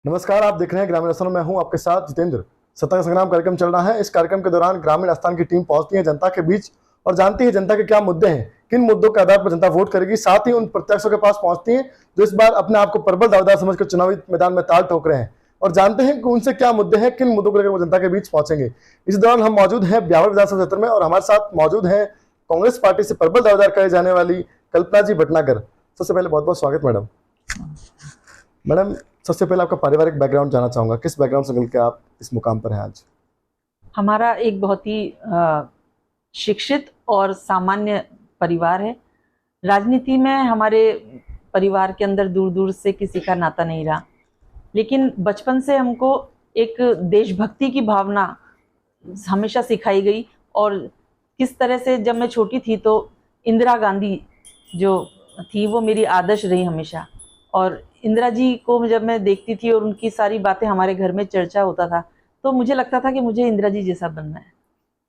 नमस्कार, आप देख रहे हैं ग्रामीण स्थान। मैं हूं आपके साथ जितेंद्र। सत्ता संग्राम कार्यक्रम चल रहा है। इस कार्यक्रम के दौरान ग्रामीण स्थान की टीम पहुंचती है जनता के बीच और जानती है जनता के क्या मुद्दे हैं, किन मुद्दों के आधार पर जनता वोट करेगी। साथ ही उन प्रत्याशियों के पास पहुंचती है जो इस बार अपने आप को प्रबल दावेदार समझकर चुनावी मैदान में ताल ठोक रहे हैं, और जानते हैं कि उनसे क्या मुद्दे हैं, किन मुद्दों को लेकर वो जनता के बीच पहुंचेंगे। इस दौरान हम मौजूद हैं ब्यावर विधानसभा क्षेत्र में और हमारे साथ मौजूद हैं कांग्रेस पार्टी से प्रबल दावेदार कहे जाने वाली कल्पना जी भटनागर। सबसे पहले बहुत बहुत स्वागत मैडम। मैडम, सबसे पहले आपका पारिवारिक बैकग्राउंड जानना चाहूंगा। किस बैकग्राउंड से मिलकर आप इस मुकाम पर हैं आज? हमारा एक बहुत ही शिक्षित और सामान्य परिवार है। राजनीति में हमारे परिवार के अंदर दूर दूर से किसी का नाता नहीं रहा, लेकिन बचपन से हमको एक देशभक्ति की भावना हमेशा सिखाई गई। और किस तरह से जब मैं छोटी थी तो इंदिरा गांधी जो थी वो मेरी आदर्श रही हमेशा। और इंदिरा जी को जब मैं देखती थी और उनकी सारी बातें हमारे घर में चर्चा होता था तो मुझे लगता था कि मुझे इंदिरा जी जैसा बनना है।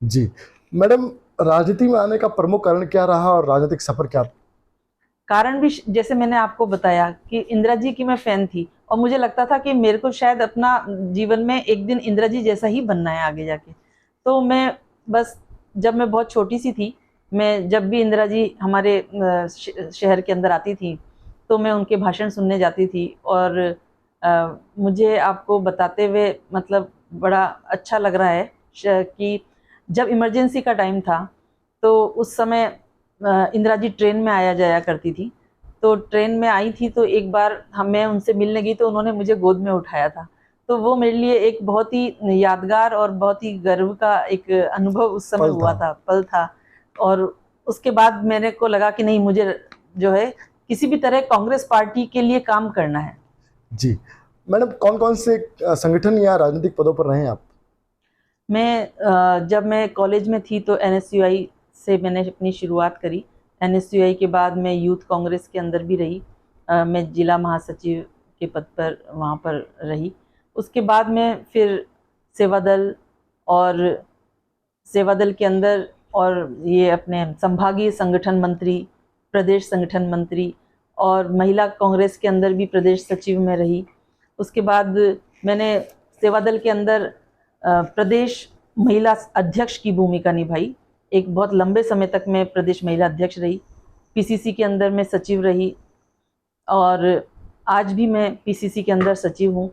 जी मैडम, राजनीति में आने का प्रमुख कारण क्या रहा और राजनीतिक सफर क्या? कारण भी जैसे मैंने आपको बताया कि इंदिरा जी की मैं फैन थी और मुझे लगता था कि मेरे को शायद अपना जीवन में एक दिन इंदिरा जी जैसा ही बनना है आगे जाके। तो मैं बस जब मैं बहुत छोटी सी थी, मैं जब भी इंदिरा जी हमारे शहर के अंदर आती थी तो मैं उनके भाषण सुनने जाती थी। और मुझे आपको बताते हुए मतलब बड़ा अच्छा लग रहा है कि जब इमरजेंसी का टाइम था तो उस समय इंदिरा जी ट्रेन में आया जाया करती थी। तो ट्रेन में आई थी तो एक बार मैं उनसे मिलने गई तो उन्होंने मुझे गोद में उठाया था। तो वो मेरे लिए एक बहुत ही यादगार और बहुत ही गर्व का एक अनुभव उस समय हुआ था, पल था। और उसके बाद मेरे को लगा कि नहीं, मुझे जो है किसी भी तरह कांग्रेस पार्टी के लिए काम करना है। जी मैडम, कौन कौन से संगठन या राजनीतिक पदों पर रहे हैं आप? जब मैं कॉलेज में थी तो एनएसयूआई से मैंने अपनी शुरुआत करी। एनएसयूआई के बाद मैं यूथ कांग्रेस के अंदर भी रही। मैं जिला महासचिव के पद पर वहाँ पर रही। उसके बाद मैं फिर सेवादल और सेवादल के अंदर और ये अपने संभागीय संगठन मंत्री, प्रदेश संगठन मंत्री और महिला कांग्रेस के अंदर भी प्रदेश सचिव में रही। उसके बाद मैंने सेवादल के अंदर प्रदेश महिला अध्यक्ष की भूमिका निभाई। एक बहुत लंबे समय तक मैं प्रदेश महिला अध्यक्ष रही। पीसीसी के अंदर मैं सचिव रही और आज भी मैं पीसीसी के अंदर सचिव हूँ।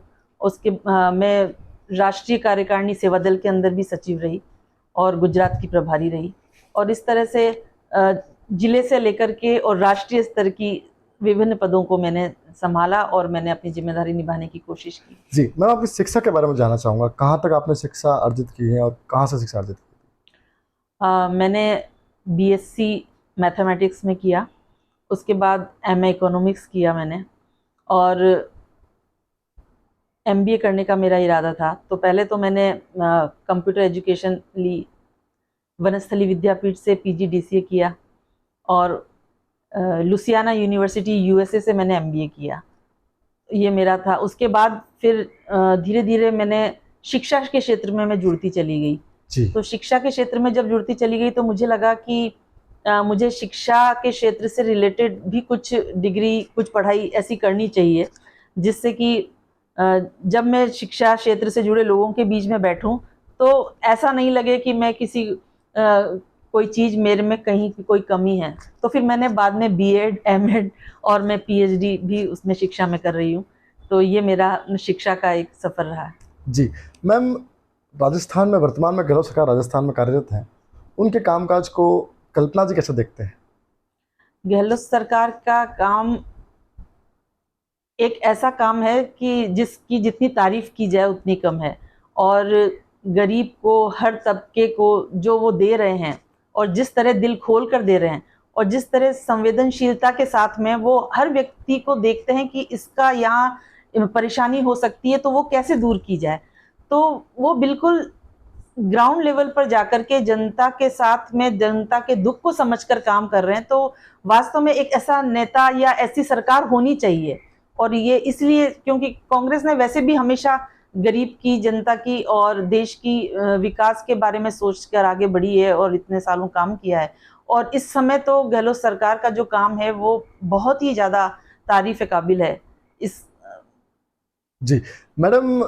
मैं राष्ट्रीय कार्यकारिणी सेवादल के अंदर भी सचिव रही और गुजरात की प्रभारी रही। और इस तरह से जिले से लेकर के और राष्ट्रीय स्तर की विभिन्न पदों को मैंने संभाला और मैंने अपनी जिम्मेदारी निभाने की कोशिश की। जी, मैं आपकी शिक्षा के बारे में जानना चाहूँगा। कहाँ तक आपने शिक्षा अर्जित की है और कहाँ से शिक्षा अर्जित की? मैंने बीएससी मैथमेटिक्स में किया, उसके बाद एमए इकोनॉमिक्स किया मैंने, और एमबीए करने का मेरा इरादा था। तो पहले तो मैंने कंप्यूटर एजुकेशन ली, वनस्थली विद्यापीठ से पीजीडीसीए किया और लुसियाना यूनिवर्सिटी यूएसए से मैंने एमबीए किया। ये मेरा था। उसके बाद फिर धीरे धीरे मैंने शिक्षा के क्षेत्र में मैं जुड़ती चली गई। तो शिक्षा के क्षेत्र में जब जुड़ती चली गई तो मुझे लगा कि मुझे शिक्षा के क्षेत्र से रिलेटेड भी कुछ डिग्री, कुछ पढ़ाई ऐसी करनी चाहिए जिससे कि जब मैं शिक्षा क्षेत्र से जुड़े लोगों के बीच में बैठूं तो ऐसा नहीं लगे कि मैं किसी कोई चीज़ मेरे में कहीं की कोई कमी है। तो फिर मैंने बाद में बीएड, एमएड और मैं पीएचडी भी उसमें शिक्षा में कर रही हूँ। तो ये मेरा शिक्षा का एक सफ़र रहा है। जी मैम, राजस्थान में वर्तमान में गहलोत सरकार राजस्थान में कार्यरत हैं, उनके कामकाज को कल्पना जी कैसे देखते हैं? गहलोत सरकार का काम एक ऐसा काम है कि जिसकी जितनी तारीफ की जाए उतनी कम है। और गरीब को, हर तबके को जो वो दे रहे हैं और जिस तरह दिल खोल कर दे रहे हैं और जिस तरह संवेदनशीलता के साथ में वो हर व्यक्ति को देखते हैं कि इसका यहाँ परेशानी हो सकती है तो वो कैसे दूर की जाए, तो वो बिल्कुल ग्राउंड लेवल पर जाकर के जनता के साथ में जनता के दुख को समझकर काम कर रहे हैं। तो वास्तव में एक ऐसा नेता या ऐसी सरकार होनी चाहिए। और ये इसलिए क्योंकि कांग्रेस ने वैसे भी हमेशा गरीब की, जनता की और देश की विकास के बारे में सोचकर आगे बढ़ी है और इतने सालों काम किया है। और इस समय तो गहलोत सरकार का जो काम है वो बहुत ही ज़्यादा तारीफ काबिल है। इस जी मैडम,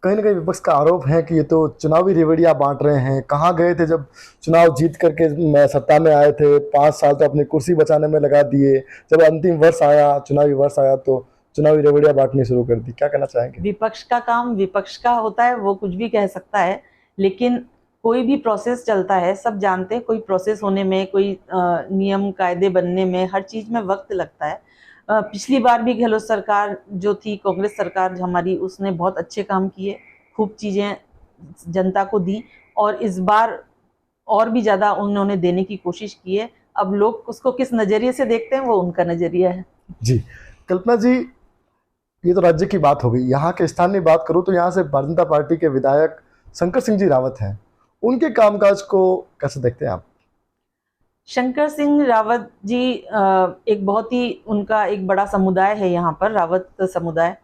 कहीं ना कहीं विपक्ष का आरोप है कि ये तो चुनावी रेवड़ियां बांट रहे हैं। कहाँ गए थे जब चुनाव जीत करके सत्ता में आए थे? 5 साल तो अपनी कुर्सी बचाने में लगा दिए। जब अंतिम वर्ष आया, चुनावी वर्ष आया, तो चुनावी रेवड़ियां बांटनी शुरू कर दी। क्या कहना चाहेंगे? विपक्ष का काम विपक्ष का होता है, वो कुछ भी कह सकता है, लेकिन कोई भी प्रोसेस चलता है, सब जानते हैं, कोई प्रोसेस होने में, कोई नियम कायदे बनने में, हर चीज में वक्त लगता है। पिछली बार भी गहलोत सरकार जो थी, कांग्रेस सरकार हमारी, उसने बहुत अच्छे काम किए, खूब चीजें जनता को दी, और इस बार और भी ज्यादा उन्होंने देने की कोशिश की है। अब लोग उसको किस नजरिए से देखते हैं, वो उनका नजरिया है। जी कल्पना जी, ये तो राज्य की बात हो गई। यहाँ के स्थानीय बात करूँ तो यहाँ से भारतीय जनता पार्टी के विधायक शंकर सिंह जी रावत हैं। उनके कामकाज को कैसे देखते हैं आप? शंकर सिंह रावत जी एक बहुत ही, उनका एक बड़ा समुदाय है यहाँ पर, रावत समुदाय,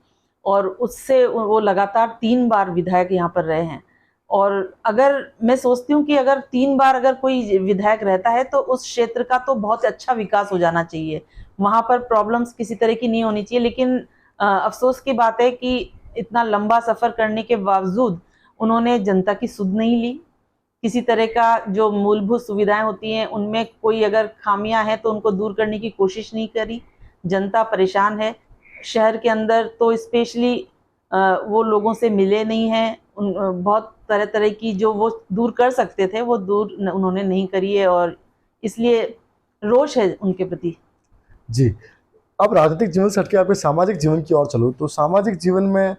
और उससे वो लगातार 3 बार विधायक यहाँ पर रहे हैं। और अगर मैं सोचती हूँ कि अगर 3 बार अगर कोई विधायक रहता है तो उस क्षेत्र का तो बहुत अच्छा विकास हो जाना चाहिए, वहाँ पर प्रॉब्लम्स किसी तरह की नहीं होनी चाहिए। लेकिन अफसोस की बात है कि इतना लंबा सफर करने के बावजूद उन्होंने जनता की सुध नहीं ली। किसी तरह का जो मूलभूत सुविधाएं होती हैं उनमें कोई अगर खामियां हैं तो उनको दूर करने की कोशिश नहीं करी। जनता परेशान है शहर के अंदर, तो स्पेशली वो लोगों से मिले नहीं हैं। बहुत तरह तरह की जो वो दूर कर सकते थे वो दूर उन्होंने नहीं करी है, और इसलिए रोष है उनके प्रति। जी, अब राजनीतिक जीवन से हटके आपके सामाजिक जीवन की ओर चलो, तो सामाजिक जीवन में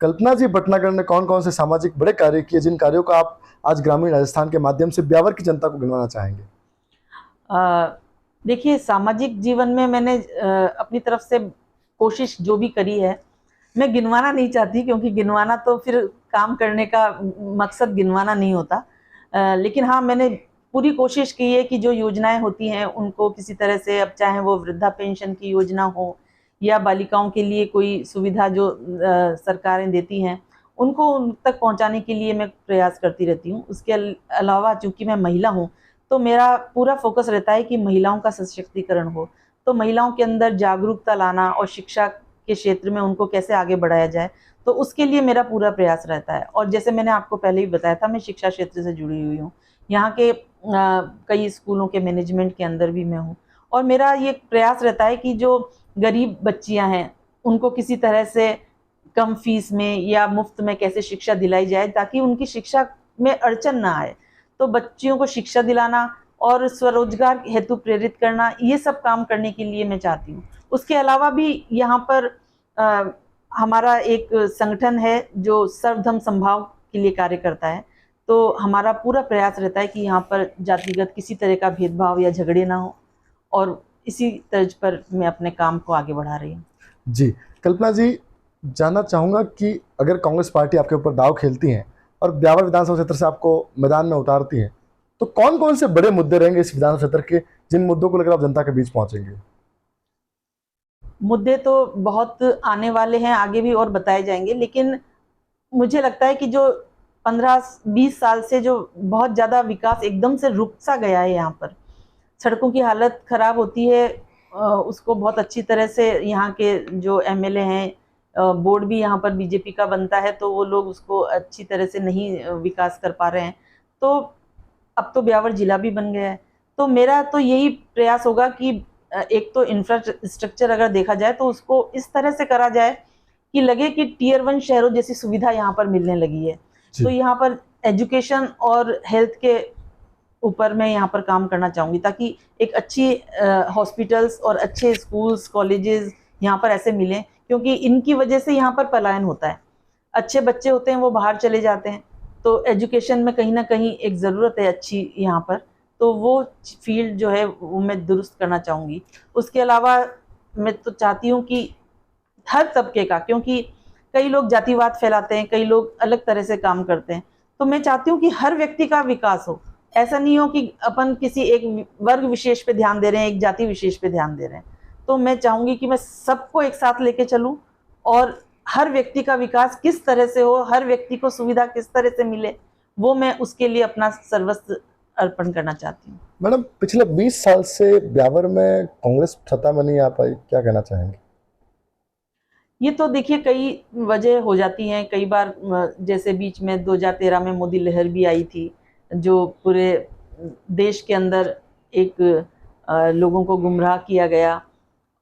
कल्पना जी भटनागर ने कौन कौन से सामाजिक बड़े कार्य किए, जिन कार्यों का आप आज ग्रामीण राजस्थान के माध्यम से ब्यावर की जनता को गिनवाना चाहेंगे? देखिए, सामाजिक जीवन में मैंने अपनी तरफ से कोशिश जो भी करी है, मैं गिनवाना नहीं चाहती, क्योंकि गिनवाना तो फिर काम करने का मकसद गिनवाना नहीं होता। लेकिन हाँ, मैंने पूरी कोशिश की है कि जो योजनाएं होती हैं उनको किसी तरह से, अब चाहे वो वृद्धा पेंशन की योजना हो या बालिकाओं के लिए कोई सुविधा जो सरकारें देती हैं, उनको उन तक पहुंचाने के लिए मैं प्रयास करती रहती हूँ। उसके अलावा चूंकि मैं महिला हूँ, तो मेरा पूरा फोकस रहता है कि महिलाओं का सशक्तिकरण हो, तो महिलाओं के अंदर जागरूकता लाना और शिक्षा के क्षेत्र में उनको कैसे आगे बढ़ाया जाए, तो उसके लिए मेरा पूरा प्रयास रहता है। और जैसे मैंने आपको पहले ही बताया था, मैं शिक्षा क्षेत्र से जुड़ी हुई हूँ, यहाँ के कई स्कूलों के मैनेजमेंट के अंदर भी मैं हूँ, और मेरा ये प्रयास रहता है कि जो गरीब बच्चियाँ हैं उनको किसी तरह से कम फीस में या मुफ्त में कैसे शिक्षा दिलाई जाए, ताकि उनकी शिक्षा में अड़चन ना आए। तो बच्चियों को शिक्षा दिलाना और स्वरोजगार हेतु प्रेरित करना, ये सब काम करने के लिए मैं चाहती हूँ। उसके अलावा भी यहाँ पर हमारा एक संगठन है जो सर्वधर्म समभाव के लिए कार्य करता है, तो हमारा पूरा प्रयास रहता है कि यहाँ पर जातिगत किसी तरह का भेदभाव या झगड़े ना हो, और इसी तर्ज पर मैं अपने काम को आगे बढ़ा रही हूँ। जी कल्पना जी, जानना चाहूँगा कि अगर कांग्रेस पार्टी आपके ऊपर दाव खेलती है और ब्यावर विधानसभा क्षेत्र से आपको मैदान में उतारती है, तो कौन कौन से बड़े मुद्दे रहेंगे इस विधानसभा क्षेत्र के, जिन मुद्दों को लेकर आप जनता के बीच पहुंचेंगे? मुद्दे तो बहुत आने वाले हैं, आगे भी और बताए जाएंगे, लेकिन मुझे लगता है कि जो 15-20 साल से जो बहुत ज़्यादा विकास एकदम से रुक सा गया है, यहाँ पर सड़कों की हालत खराब होती है, उसको बहुत अच्छी तरह से यहाँ के जो एमएलए हैं, बोर्ड भी यहाँ पर बीजेपी का बनता है, तो वो लोग उसको अच्छी तरह से नहीं विकास कर पा रहे हैं। तो अब तो ब्यावर जिला भी बन गया है, तो मेरा तो यही प्रयास होगा कि एक तो इंफ्रास्ट्रक्चर अगर देखा जाए तो उसको इस तरह से करा जाए कि लगे कि टियर 1 शहरों जैसी सुविधा यहाँ पर मिलने लगी है। तो यहाँ पर एजुकेशन और हेल्थ के ऊपर मैं यहाँ पर काम करना चाहूँगी, ताकि एक अच्छी हॉस्पिटल्स और अच्छे स्कूल्स कॉलेजेस यहाँ पर ऐसे मिलें, क्योंकि इनकी वजह से यहाँ पर पलायन होता है। अच्छे बच्चे होते हैं वो बाहर चले जाते हैं, तो एजुकेशन में कहीं ना कहीं एक ज़रूरत है अच्छी यहाँ पर, तो वो फील्ड जो है वो मैं दुरुस्त करना चाहूँगी। उसके अलावा मैं तो चाहती हूँ कि हर तबके का, क्योंकि कई लोग जातिवाद फैलाते हैं, कई लोग अलग तरह से काम करते हैं, तो मैं चाहती हूँ कि हर व्यक्ति का विकास हो। ऐसा नहीं हो कि अपन किसी एक वर्ग विशेष पे ध्यान दे रहे हैं, एक जाति विशेष पे ध्यान दे रहे हैं। तो मैं चाहूँगी कि मैं सबको एक साथ लेके चलूँ, और हर व्यक्ति का विकास किस तरह से हो, हर व्यक्ति को सुविधा किस तरह से मिले, वो मैं उसके लिए अपना सर्वस्व अर्पण करना चाहती हूँ। मैडम, पिछले 20 साल से ब्यावर में कांग्रेस सत्ता में नहीं आ पाई, क्या कहना चाहेंगे? ये तो देखिए कई वजह हो जाती हैं। कई बार जैसे बीच में 2013 में मोदी लहर भी आई थी, जो पूरे देश के अंदर एक लोगों को गुमराह किया गया।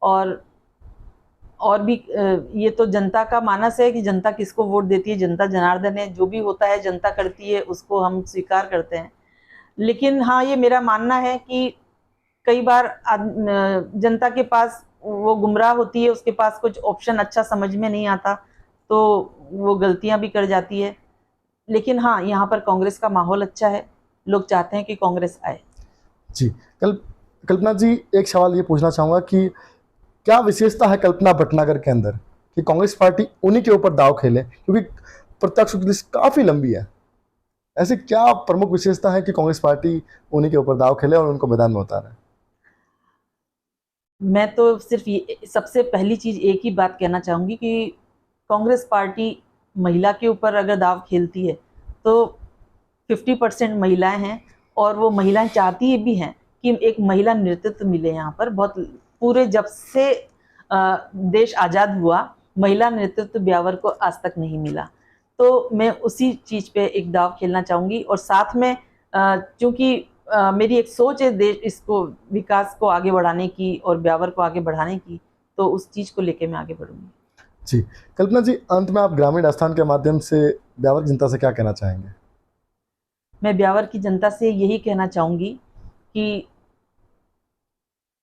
और भी ये तो जनता का मानस है कि जनता किसको वोट देती है, जनता जनार्दन है, जो भी होता है जनता करती है, उसको हम स्वीकार करते हैं। लेकिन हाँ, ये मेरा मानना है कि कई बार जनता के पास वो गुमराह होती है, उसके पास कुछ ऑप्शन अच्छा समझ में नहीं आता, तो वो गलतियां भी कर जाती है। लेकिन हाँ, यहाँ पर कांग्रेस का माहौल अच्छा है, लोग चाहते हैं कि कांग्रेस आए। जी, कल्पना जी, एक सवाल ये पूछना चाहूँगा कि क्या विशेषता है कल्पना भटनागर के अंदर कि कांग्रेस पार्टी उन्हीं के ऊपर दाव खेले, क्योंकि प्रत्यक्ष की लिस्ट काफ़ी लंबी है। ऐसे क्या प्रमुख विशेषता है कि कांग्रेस पार्टी उन्हीं के ऊपर दाव खेले और उनको मैदान में उतारे? मैं तो सिर्फ ये सबसे पहली चीज़ एक ही बात कहना चाहूँगी कि कांग्रेस पार्टी महिला के ऊपर अगर दाव खेलती है तो 50% महिलाएं हैं, और वो महिलाएं चाहती भी हैं कि एक महिला नेतृत्व मिले। यहाँ पर बहुत पूरे जब से देश आज़ाद हुआ, महिला नेतृत्व ब्यावर को आज तक नहीं मिला। तो मैं उसी चीज़ पे एक दाव खेलना चाहूँगी। और साथ में चूँकि मेरी एक सोच है देश इसको विकास को आगे बढ़ाने की और ब्यावर को आगे बढ़ाने की, तो उस चीज़ को लेके मैं आगे बढ़ूँगी। जी, कल्पना जी, अंत में आप ग्रामीण आस्थान के माध्यम से ब्यावर जनता से क्या कहना चाहेंगे? मैं ब्यावर की जनता से यही कहना चाहूँगी कि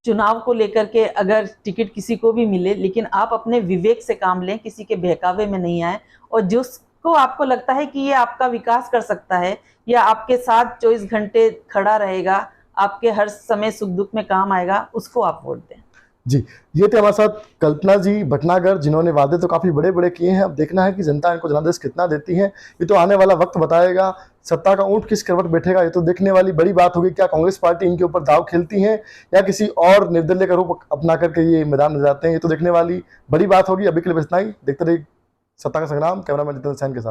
चुनाव को लेकर के अगर टिकट किसी को भी मिले, लेकिन आप अपने विवेक से काम लें, किसी के बहकावे में नहीं आए, और जिसको आपको लगता है कि ये आपका विकास कर सकता है या आपके साथ 24 घंटे खड़ा रहेगा, आपके हर समय सुख दुख में काम आएगा, उसको आप वोट दें। जी, ये थे हमारे साथ कल्पना जी भटनागर, जिन्होंने वादे तो काफ़ी बड़े बड़े किए हैं। अब देखना है कि जनता इनको जनादेश कितना देती है, ये तो आने वाला वक्त बताएगा। सत्ता का ऊंट किस करवट बैठेगा, ये तो देखने वाली बड़ी बात होगी। क्या कांग्रेस पार्टी इनके ऊपर दाव खेलती है या किसी और निर्दलीय का रूप अपना करके ये मैदान में जाते हैं, ये तो देखने वाली बड़ी बात होगी। अभी के लिए बस इतना ही। देखते रहिए सत्ता का संग्राम। कैमरामैन जितेंद्र सैन के साथ।